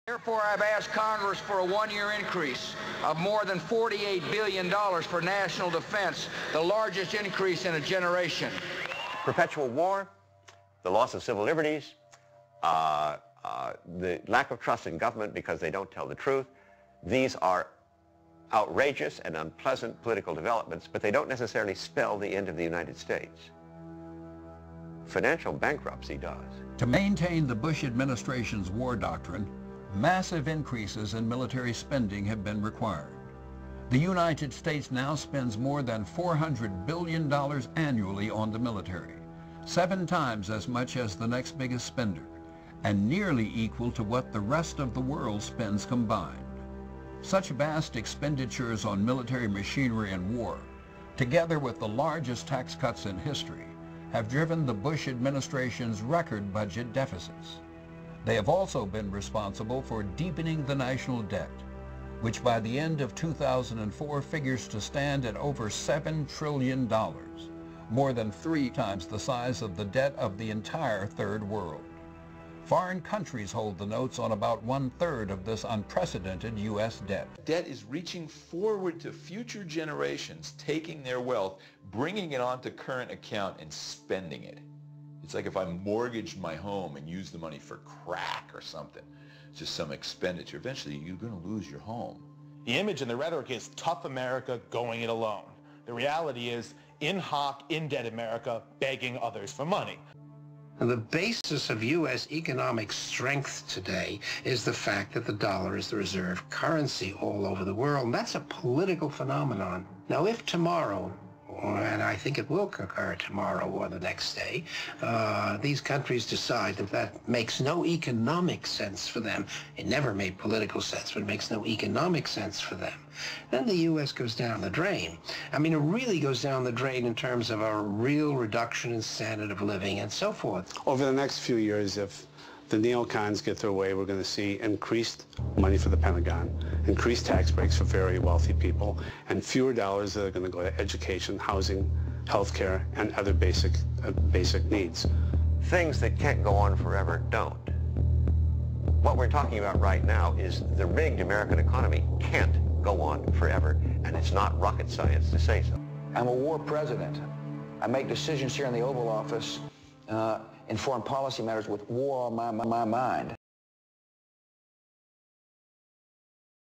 Therefore, I've asked Congress for a one-year increase of more than $48 billion for national defense, the largest increase in a generation. Perpetual war, the loss of civil liberties, the lack of trust in government because they don't tell the truth. These are outrageous and unpleasant political developments, but they don't necessarily spell the end of the United States. Financial bankruptcy does. To maintain the Bush administration's war doctrine, massive increases in military spending have been required. The United States now spends more than $400 billion annually on the military, 7 times as much as the next biggest spender, and nearly equal to what the rest of the world spends combined. Such vast expenditures on military machinery and war, together with the largest tax cuts in history, have driven the Bush administration's record budget deficits. They have also been responsible for deepening the national debt, which by the end of 2004 figures to stand at over $7 trillion, more than 3 times the size of the debt of the entire Third World. Foreign countries hold the notes on about 1/3 of this unprecedented U.S. debt. Debt is reaching forward to future generations, taking their wealth, bringing it onto current account and spending it. It's like if I mortgaged my home and used the money for crack or something, just some expenditure. Eventually, you're going to lose your home. The image and the rhetoric is tough America going it alone. The reality is in hoc, in debt America begging others for money. And the basis of U.S. economic strength today is the fact that the dollar is the reserve currency all over the world. And that's a political phenomenon. Now, if tomorrow, and I think it will occur tomorrow or the next day, these countries decide that that makes no economic sense for them. It never made political sense, but it makes no economic sense for them. Then the U.S. goes down the drain. I mean, it really goes down the drain in terms of a real reduction in standard of living and so forth. Over the next few years, if the neocons get their way, we're going to see increased money for the Pentagon, increased tax breaks for very wealthy people, and fewer dollars that are going to go to education, housing, health care, and other basic needs. Things that can't go on forever don't. What we're talking about right now is the rigged American economy can't go on forever, and it's not rocket science to say so. I'm a war president. I make decisions here in the Oval Office in foreign policy matters with war on my mind.